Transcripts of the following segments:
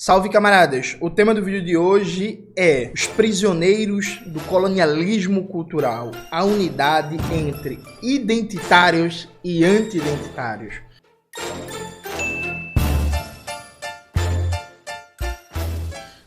Salve, camaradas! O tema do vídeo de hoje é os prisioneiros do colonialismo cultural, a unidade entre identitários e anti-identitários.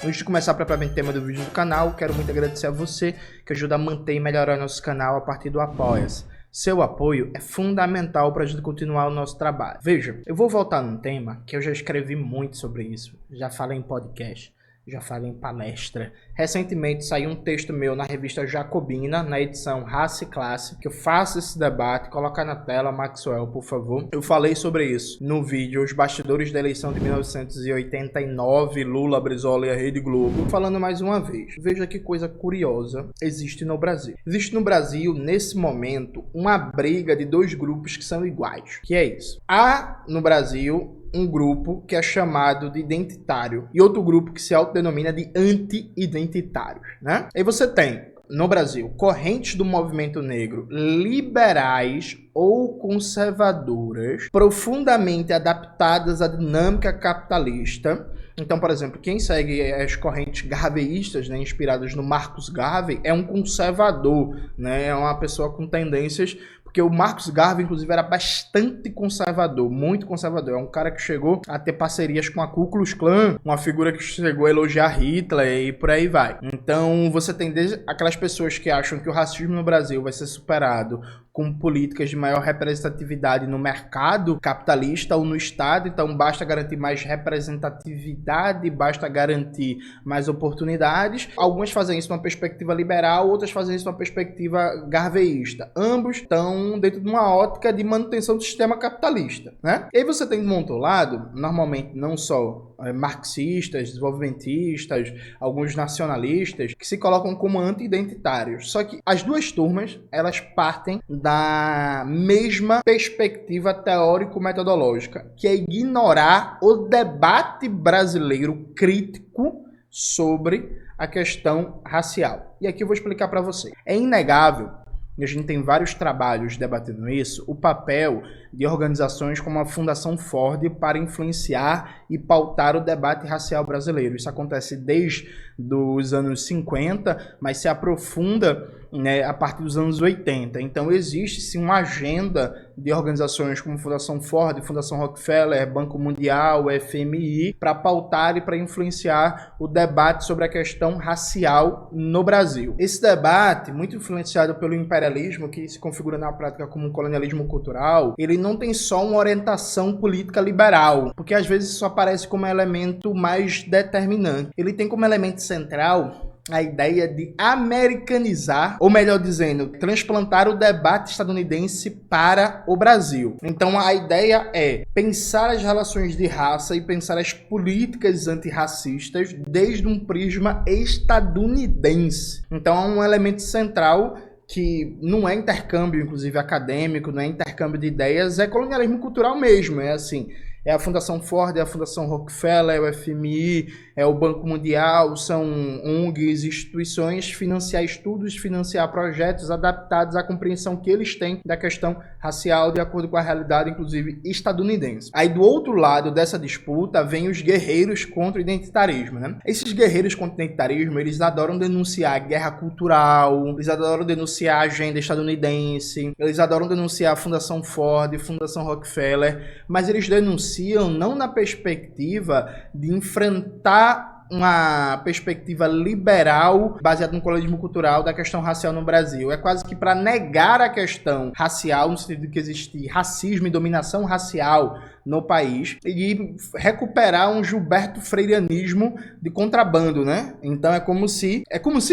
Antes de começar propriamente o tema do vídeo do canal, quero muito agradecer a você que ajuda a manter e melhorar nosso canal a partir do Apoia-se. Seu apoio é fundamental para a gente continuar o nosso trabalho. Veja, eu vou voltar num tema que eu já escrevi muito sobre isso. Já falei em podcast, já falei em palestra. Recentemente saiu um texto meu na revista Jacobina, na edição Raça e Classe, que eu faço esse debate. Coloca na tela, Maxwell, por favor. Eu falei sobre isso no vídeo Os Bastidores da Eleição de 1989, Lula, Brizola e a Rede Globo. Falando mais uma vez, veja que coisa curiosa existe no Brasil. Existe no Brasil, nesse momento, uma briga de dois grupos que são iguais. Que é isso? Há no Brasil um grupo que é chamado de identitário e outro grupo que se autodenomina de anti-identitários, né? Aí você tem, no Brasil, correntes do movimento negro liberais ou conservadoras profundamente adaptadas à dinâmica capitalista. Então, por exemplo, quem segue as correntes garveístas, né, inspiradas no Marcus Garvey, é um conservador, né, é uma pessoa com tendências, porque o Marcus Garvey, inclusive, era bastante conservador, muito conservador. É um cara que chegou a ter parcerias com a Ku Klux Klan, uma figura que chegou a elogiar Hitler e por aí vai. Então, você tem desde aquelas pessoas que acham que o racismo no Brasil vai ser superado com políticas de maior representatividade no mercado capitalista ou no Estado, então basta garantir mais representatividade, basta garantir mais oportunidades. Algumas fazem isso numa perspectiva liberal, outras fazem isso numa perspectiva garveísta. Ambos estão dentro de uma ótica de manutenção do sistema capitalista, né? E aí você tem do outro lado, normalmente não só marxistas, desenvolvimentistas, alguns nacionalistas, que se colocam como anti-identitários. Só que as duas turmas, elas partem da mesma perspectiva teórico-metodológica, que é ignorar o debate brasileiro crítico sobre a questão racial. E aqui eu vou explicar para você. É inegável, e a gente tem vários trabalhos debatendo isso, o papel de organizações como a Fundação Ford para influenciar e pautar o debate racial brasileiro. Isso acontece desde os anos 50, mas se aprofunda, né, a partir dos anos 80. Então existe sim uma agenda de organizações como Fundação Ford, Fundação Rockefeller, Banco Mundial, FMI, para pautar e para influenciar o debate sobre a questão racial no Brasil. Esse debate, muito influenciado pelo imperialismo, que se configura na prática como um colonialismo cultural, ele não tem só uma orientação política liberal, porque às vezes isso aparece como elemento mais determinante. Ele tem como elemento central a ideia de americanizar, ou melhor dizendo, transplantar o debate estadunidense para o Brasil. Então a ideia é pensar as relações de raça e pensar as políticas antirracistas desde um prisma estadunidense. Então é um elemento central que não é intercâmbio, inclusive acadêmico, não é intercâmbio de ideias, é colonialismo cultural mesmo, é assim. É a Fundação Ford, é a Fundação Rockefeller, é o FMI, é o Banco Mundial, são ONGs, instituições, financiar estudos, financiar projetos adaptados à compreensão que eles têm da questão racial de acordo com a realidade, inclusive, estadunidense. Aí, do outro lado dessa disputa, vem os guerreiros contra o identitarismo, né? Esses guerreiros contra o identitarismo, eles adoram denunciar a guerra cultural, eles adoram denunciar a agenda estadunidense, eles adoram denunciar a Fundação Ford, a Fundação Rockefeller, mas eles denunciam não na perspectiva de enfrentar uma perspectiva liberal baseada no colonialismo cultural da questão racial no Brasil. É quase que para negar a questão racial, no sentido de que existe racismo e dominação racial no país, e recuperar um Gilberto Freireanismo de contrabando, né? Então é como se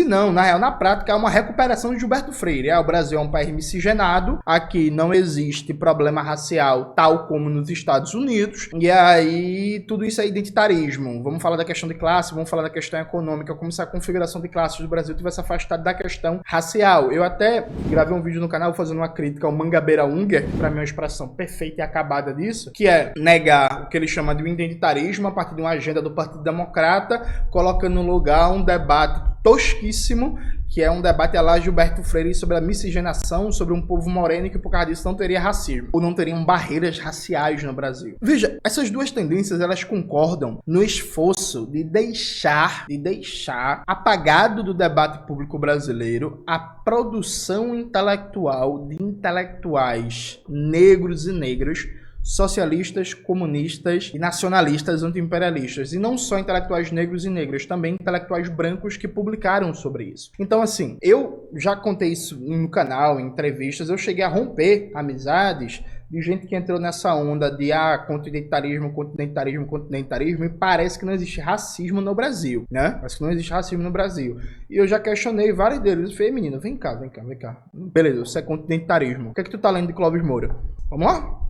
não, na real, na prática, é uma recuperação de Gilberto Freire. O Brasil é um país miscigenado, aqui não existe problema racial tal como nos Estados Unidos, e aí tudo isso é identitarismo. Vamos falar da questão de classe, vamos falar da questão econômica, como se a configuração de classes do Brasil tivesse afastado da questão racial. Eu até gravei um vídeo no canal fazendo uma crítica ao Mangabeira Unger, que para mim é uma expressão perfeita e acabada disso, que é negar o que ele chama de identitarismo a partir de uma agenda do Partido Democrata, colocando no lugar um debate tosquíssimo, que é um debate a lá Gilberto Freire sobre a miscigenação, sobre um povo moreno e que por causa disso não teria racismo, ou não teriam barreiras raciais no Brasil. Veja, essas duas tendências, elas concordam no esforço de deixar apagado do debate público brasileiro a produção intelectual de intelectuais negros e negras, socialistas, comunistas e nacionalistas anti-imperialistas. E não só intelectuais negros e negras, também intelectuais brancos que publicaram sobre isso. Então, assim, eu já contei isso no canal, em entrevistas, eu cheguei a romper amizades de gente que entrou nessa onda de continentalismo, e parece que não existe racismo no Brasil, né? Parece que não existe racismo no Brasil. E eu já questionei vários deles. Eu falei, menino, vem cá. Beleza, você é continentalismo. O que é que tu tá lendo de Clóvis Moura? Vamos lá?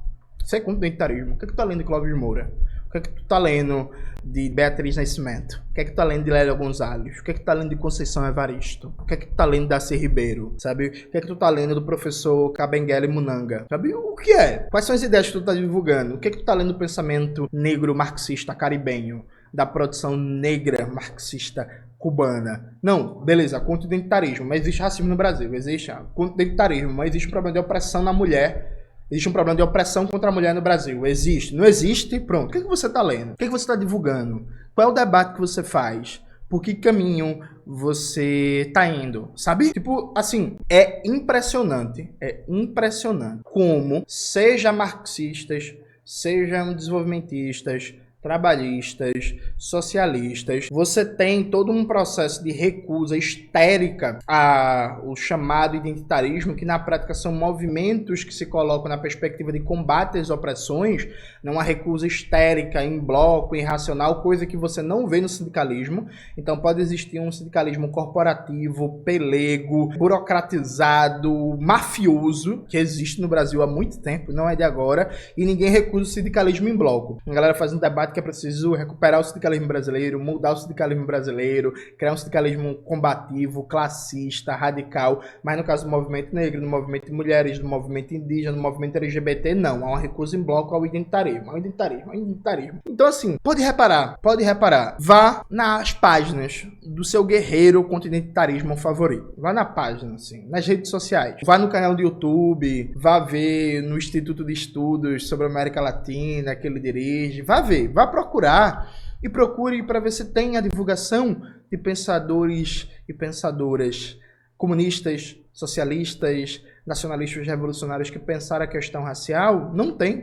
Isso é continentarismo. O que é que tu tá lendo de Clóvis Moura? O que é que tu tá lendo de Beatriz Nascimento? O que é que tu tá lendo de Lélia Gonzalez? O que é que tu tá lendo de Conceição Evaristo? O que é que tu tá lendo de Darcy Ribeiro? Sabe? O que é que tu tá lendo do professor Kabengele Munanga? Sabe? O que é? Quais são as ideias que tu tá divulgando? O que é que tu tá lendo do pensamento negro marxista caribenho? Da produção negra marxista cubana? Não, beleza, continentarismo. Mas existe racismo no Brasil. Existe continentarismo, mas existe um problema de opressão na mulher. Existe um problema de opressão contra a mulher no Brasil. Existe? Não existe? Pronto. O que você está lendo? O que você está divulgando? Qual é o debate que você faz? Por que caminho você está indo? Sabe? Tipo, assim, é impressionante como, seja marxistas, sejam desenvolvimentistas, trabalhistas, socialistas, você tem todo um processo de recusa histérica ao chamado identitarismo, que na prática são movimentos que se colocam na perspectiva de combate às opressões, não uma recusa histérica, em bloco, irracional, coisa que você não vê no sindicalismo. Então pode existir um sindicalismo corporativo, pelego, burocratizado, mafioso, que existe no Brasil há muito tempo, não é de agora, e ninguém recusa o sindicalismo em bloco. A galera faz um debate que é preciso recuperar o sindicalismo brasileiro, mudar o sindicalismo brasileiro, criar um sindicalismo combativo, classista, radical, mas no caso do movimento negro, no movimento de mulheres, do movimento indígena, no movimento LGBT, não. Há uma recusa em bloco ao identitarismo. Então, assim, pode reparar, vá nas páginas do seu guerreiro continentarismo favorito. Vá na página, assim, nas redes sociais. Vá no canal do YouTube, vá ver no Instituto de Estudos sobre a América Latina, que ele dirige, vá ver, vá procurar e procure para ver se tem a divulgação de pensadores e pensadoras comunistas, socialistas, nacionalistas revolucionários que pensaram a questão racial. Não tem,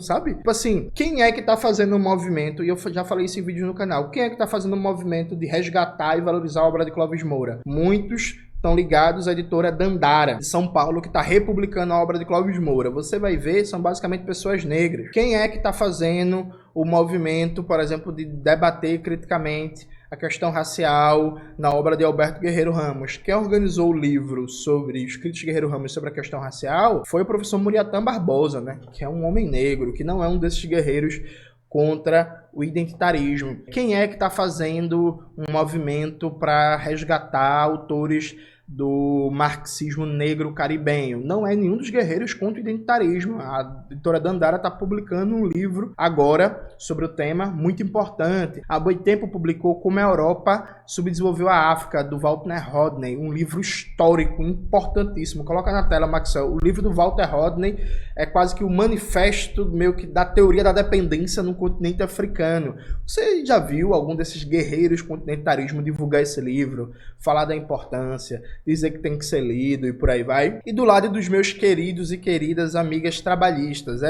sabe? Tipo assim, quem é que tá fazendo um movimento, e eu já falei isso em vídeo no canal, quem é que tá fazendo um movimento de resgatar e valorizar a obra de Clóvis Moura? Muitos estão ligados à editora Dandara, de São Paulo, que está republicando a obra de Clóvis Moura. Você vai ver, são basicamente pessoas negras. Quem é que está fazendo o movimento, por exemplo, de debater criticamente a questão racial na obra de Alberto Guerreiro Ramos? Quem organizou o livro sobre escritos de Guerreiro Ramos sobre a questão racial foi o professor Muriatã Barbosa, né? Que é um homem negro, que não é um desses guerreiros contra o identitarismo. Quem é que está fazendo um movimento para resgatar autores do marxismo negro caribenho? Não é nenhum dos guerreiros contra o identitarismo. A editora Dandara está publicando um livro agora sobre o tema, muito importante. Há muito tempo publicou Como a Europa Subdesenvolveu a África, do Walter Rodney, um livro histórico importantíssimo. Coloca na tela, Maxwell. O livro do Walter Rodney é quase que o manifesto meio que da teoria da dependência no continente africano. Você já viu algum desses guerreiros contra o identitarismo divulgar esse livro, falar da importância, dizer que tem que ser lido e por aí vai? E do lado dos meus queridos e queridas amigas trabalhistas,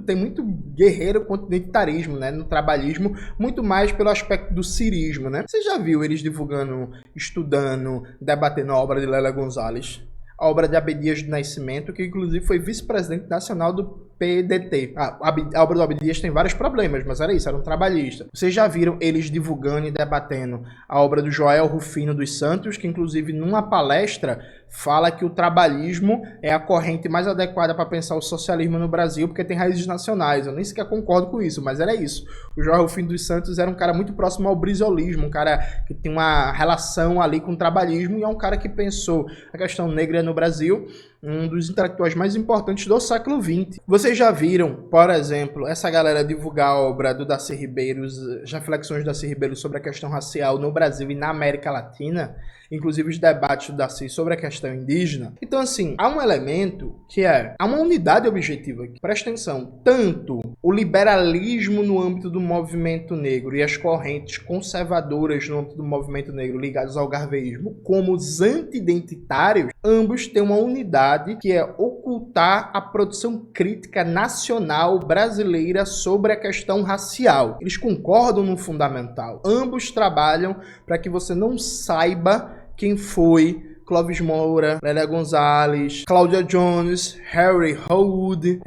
tem muito guerreiro contra o identitarismo, né, no trabalhismo, muito mais pelo aspecto do cirismo, né? Você já viu eles divulgando, estudando, debatendo a obra de Lélia Gonzalez? A obra de Abdias do Nascimento, que inclusive foi vice-presidente nacional do PDT. A obra do Abdias tem vários problemas, mas era isso, era um trabalhista. Vocês já viram eles divulgando e debatendo a obra do Joel Rufino dos Santos, que inclusive numa palestra fala que o trabalhismo é a corrente mais adequada para pensar o socialismo no Brasil, porque tem raízes nacionais. Eu nem sequer concordo com isso, mas era isso. O Joel Rufino dos Santos era um cara muito próximo ao brizolismo, um cara que tem uma relação ali com o trabalhismo, e é um cara que pensou a questão negra no Brasil um dos intelectuais mais importantes do século XX. Vocês já viram, por exemplo, essa galera divulgar a obra do Darcy Ribeiro, as reflexões do Darcy Ribeiro sobre a questão racial no Brasil e na América Latina? Inclusive os debates do Darcy sobre a questão indígena. Então, assim, há um elemento que há uma unidade objetiva aqui. Presta atenção, tanto o liberalismo no âmbito do movimento negro e as correntes conservadoras no âmbito do movimento negro ligados ao garveísmo, como os anti-identitários, ambos têm uma unidade que é ocultar a produção crítica nacional brasileira sobre a questão racial. Eles concordam no fundamental. Ambos trabalham para que você não saiba quem foi Clóvis Moura, Lélia Gonzalez, Cláudia Jones, Harry Hood.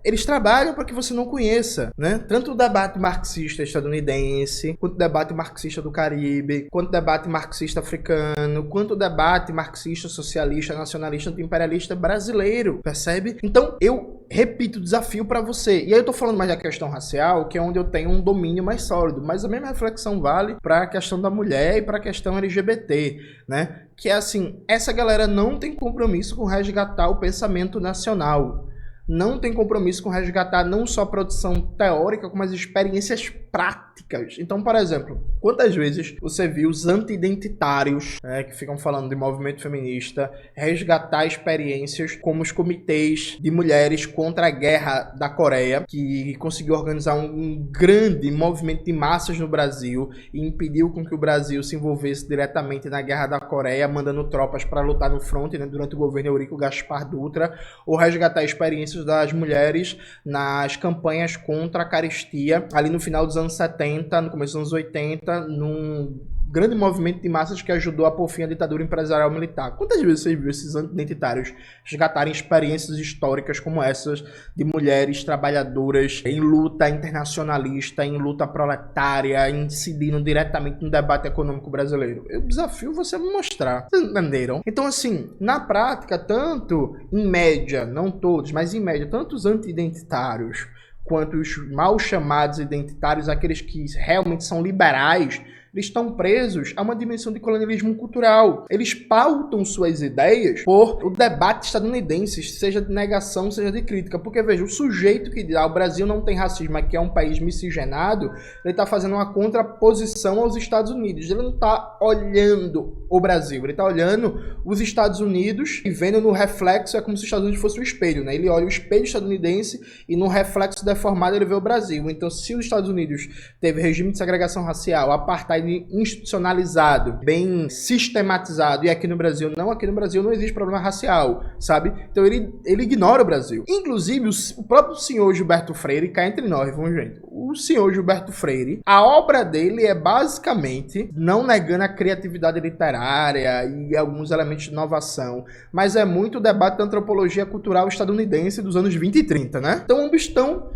Eles trabalham para que você não conheça, né? Tanto o debate marxista estadunidense, quanto o debate marxista do Caribe, quanto o debate marxista africano, quanto o debate marxista, socialista, nacionalista, anti-imperialista brasileiro, percebe? Então, eu repito o desafio para você. E aí eu tô falando mais da questão racial, que é onde eu tenho um domínio mais sólido, mas a mesma reflexão vale para a questão da mulher e para a questão LGBT, né? Que é assim, essa galera não tem compromisso com resgatar o pensamento nacional. Não tem compromisso com resgatar não só a produção teórica, como as experiências práticas. Então, por exemplo, quantas vezes você viu os anti-identitários, que ficam falando de movimento feminista, resgatar experiências como os comitês de mulheres contra a guerra da Coreia, que conseguiu organizar um grande movimento de massas no Brasil e impediu com que o Brasil se envolvesse diretamente na guerra da Coreia, mandando tropas para lutar no fronte, né, durante o governo Eurico Gaspar Dutra, ou resgatar experiências das mulheres nas campanhas contra a carestia, ali no final dos anos 70, no começo dos anos 80, num grande movimento de massas que ajudou a pôr fim à ditadura empresarial militar. Quantas vezes você viu esses identitários resgatarem experiências históricas como essas de mulheres trabalhadoras em luta internacionalista, em luta proletária, incidindo diretamente no debate econômico brasileiro? Eu desafio você a me mostrar. Vocês entenderam? Então, assim, na prática, tanto em média, não todos, mas em média, tanto os anti-identitários quanto os mal chamados identitários, aqueles que realmente são liberais, eles estão presos a uma dimensão de colonialismo cultural. Eles pautam suas ideias por o debate estadunidense, seja de negação, seja de crítica. Porque, veja, o sujeito que diz, o Brasil não tem racismo, aqui é um país miscigenado, ele está fazendo uma contraposição aos Estados Unidos. Ele não está olhando o Brasil, ele está olhando os Estados Unidos e vendo no reflexo, é como se os Estados Unidos fosse um espelho, né? Ele olha o espelho estadunidense e no reflexo deformado ele vê o Brasil. Então, se os Estados Unidos teve regime de segregação racial, apartheid institucionalizado, bem sistematizado, e aqui no Brasil não existe problema racial, sabe? Então ele ignora o Brasil. Inclusive, o próprio senhor Gilberto Freire, cá entre nós, vamos gente, o senhor Gilberto Freire, a obra dele é basicamente, não negando a criatividade literária e alguns elementos de inovação, mas é muito o debate da antropologia cultural estadunidense dos anos 20 e 30, né? Então ambos estão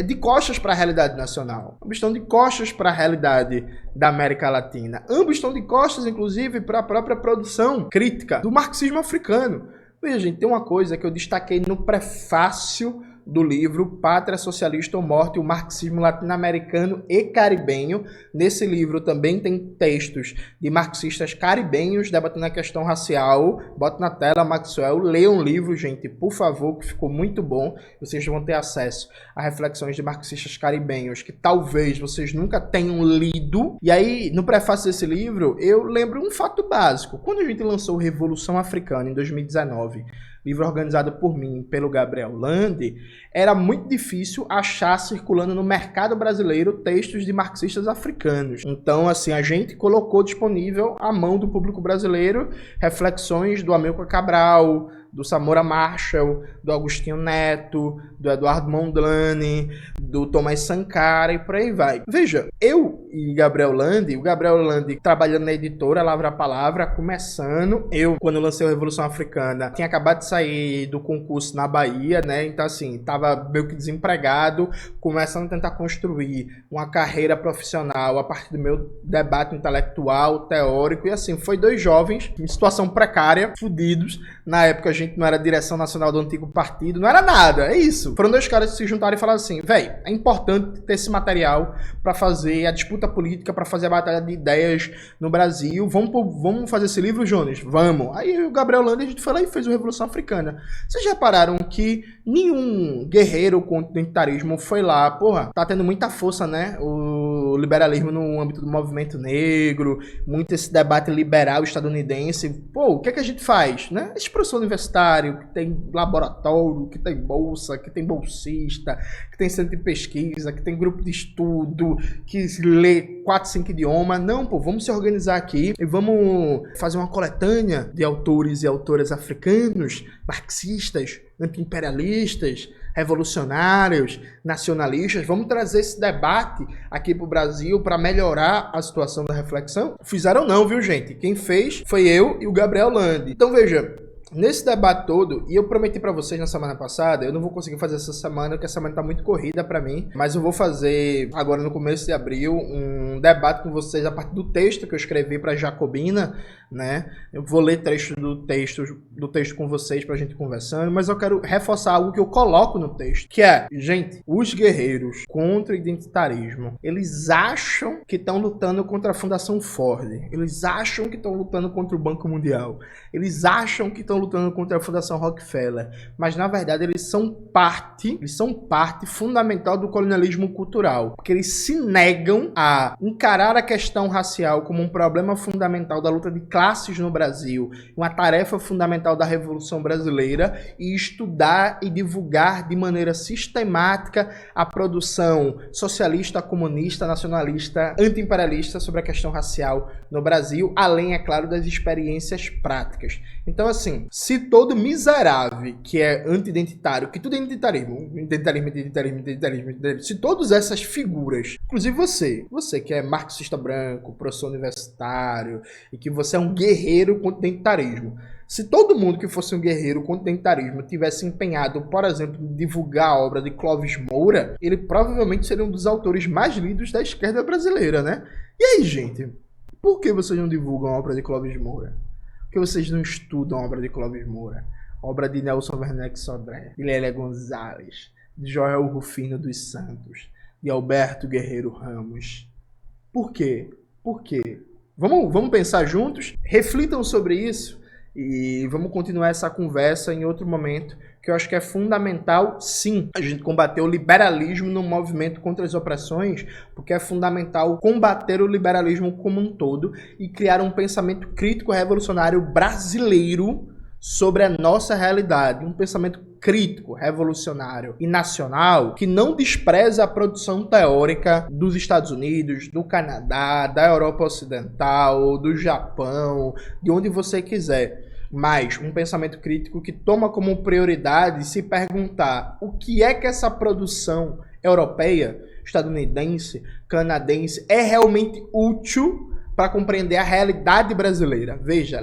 de costas para a realidade nacional. Ambos estão de costas para a realidade da América Latina. Ambos estão de costas, inclusive, para a própria produção crítica do marxismo africano. Veja, gente, tem uma coisa que eu destaquei no prefácio do livro Pátria Socialista ou Morte, o Marxismo Latino-Americano e Caribenho. Nesse livro também tem textos de marxistas caribenhos debatendo a questão racial. Bota na tela, Maxwell. Leiam o livro, gente, por favor, que ficou muito bom. Vocês vão ter acesso a reflexões de marxistas caribenhos que talvez vocês nunca tenham lido. E aí, no prefácio desse livro, eu lembro um fato básico. Quando a gente lançou Revolução Africana, em 2019, livro organizado por mim, pelo Gabriel Landi, era muito difícil achar circulando no mercado brasileiro textos de marxistas africanos. Então, assim, a gente colocou disponível à mão do público brasileiro reflexões do Amilcar Cabral, do Samora Marshall, do Agostinho Neto, do Eduardo Mondlane, do Thomas Sankara e por aí vai. Veja, eu e Gabriel Landi, o Gabriel Landi trabalhando na editora Lavra a Palavra, começando. Eu, quando lancei a Revolução Africana, tinha acabado de sair do concurso na Bahia, né? Então, assim, tava meio que desempregado, começando a tentar construir uma carreira profissional a partir do meu debate intelectual, teórico, e assim, foi dois jovens em situação precária, fudidos. Na época, a gente gente não era a direção nacional do antigo partido, não era nada, é isso. Foram dois caras que se juntaram e falaram assim, velho, é importante ter esse material para fazer a disputa política, para fazer a batalha de ideias no Brasil. Vamos fazer esse livro, Jones? Vamos. Aí o Gabriel Landi, a gente foi lá e fez o Revolução Africana. Vocês já repararam que nenhum guerreiro contra o identitarismo foi lá, porra, tá tendo muita força, né? O liberalismo no âmbito do movimento negro, muito esse debate liberal estadunidense. Pô, o que é que a gente faz, né? Esse professor universitário, que tem laboratório, que tem bolsa, que tem bolsista, que tem centro de pesquisa, que tem grupo de estudo, que lê 4, 5 idiomas. Não, pô, vamos se organizar aqui e vamos fazer uma coletânea de autores e autoras africanos, marxistas, anti-imperialistas, revolucionários, nacionalistas. Vamos trazer esse debate aqui para o Brasil para melhorar a situação da reflexão. Fizeram não, viu, gente? Quem fez foi eu e o Gabriel Landi. Então, veja, nesse debate todo, e eu prometi para vocês na semana passada, eu não vou conseguir fazer essa semana, porque a semana tá muito corrida para mim, mas eu vou fazer agora no começo de abril um debate com vocês a partir do texto que eu escrevi para Jacobina, né? Eu vou ler trecho do texto com vocês pra gente conversando, mas eu quero reforçar algo que eu coloco no texto, que é, gente, os guerreiros contra o identitarismo, eles acham que estão lutando contra a Fundação Ford, eles acham que estão lutando contra o Banco Mundial, eles acham que estão lutando contra a Fundação Rockefeller, mas na verdade eles são parte fundamental do colonialismo cultural, porque eles se negam a encarar a questão racial como um problema fundamental da luta de classes no Brasil, uma tarefa fundamental da Revolução Brasileira, e estudar e divulgar de maneira sistemática a produção socialista, comunista, nacionalista, anti-imperialista sobre a questão racial no Brasil, além, é claro, das experiências práticas. Então, assim, se todo miserável que é anti-identitário, que tudo é identitarismo, se todas essas figuras, inclusive você que é marxista branco, professor universitário, e que você é um guerreiro contra o identitarismo, se todo mundo que fosse um guerreiro contra o identitarismo tivesse empenhado, por exemplo, em divulgar a obra de Clóvis Moura, ele provavelmente seria um dos autores mais lidos da esquerda brasileira, né? E aí, gente, por que vocês não divulgam a obra de Clóvis Moura? Por que vocês não estudam a obra de Clóvis Moura? A obra de Nelson Werneck Sodré, de Lélia Gonzalez, de Joel Rufino dos Santos, de Alberto Guerreiro Ramos. Por quê? Por quê? Vamos pensar juntos? Reflitam sobre isso e vamos continuar essa conversa em outro momento, que eu acho que é fundamental, sim, a gente combater o liberalismo no movimento contra as opressões, porque é fundamental combater o liberalismo como um todo e criar um pensamento crítico revolucionário brasileiro sobre a nossa realidade, um pensamento crítico, revolucionário e nacional que não despreza a produção teórica dos Estados Unidos, do Canadá, da Europa Ocidental, do Japão, de onde você quiser, mas um pensamento crítico que toma como prioridade se perguntar o que é que essa produção europeia, estadunidense, canadense é realmente útil para compreender a realidade brasileira. Veja,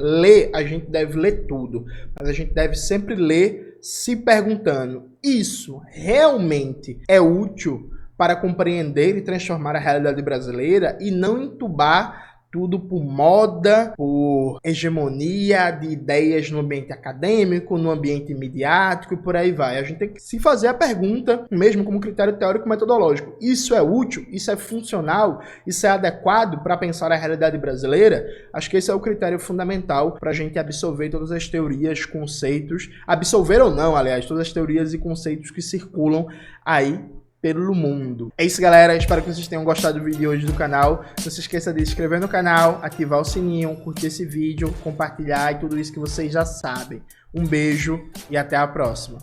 a gente deve ler tudo, mas a gente deve sempre ler se perguntando, isso realmente é útil para compreender e transformar a realidade brasileira, e não entubar tudo por moda, por hegemonia de ideias no ambiente acadêmico, no ambiente midiático e por aí vai. A gente tem que se fazer a pergunta, mesmo como critério teórico metodológico. Isso é útil? Isso é funcional? Isso é adequado para pensar a realidade brasileira? Acho que esse é o critério fundamental para a gente absorver todas as teorias, conceitos, absorver ou não, aliás, todas as teorias e conceitos que circulam aí pelo mundo. É isso, galera. Espero que vocês tenham gostado do vídeo de hoje do canal. Não se esqueça de se inscrever no canal, ativar o sininho, curtir esse vídeo, compartilhar e tudo isso que vocês já sabem. Um beijo e até a próxima.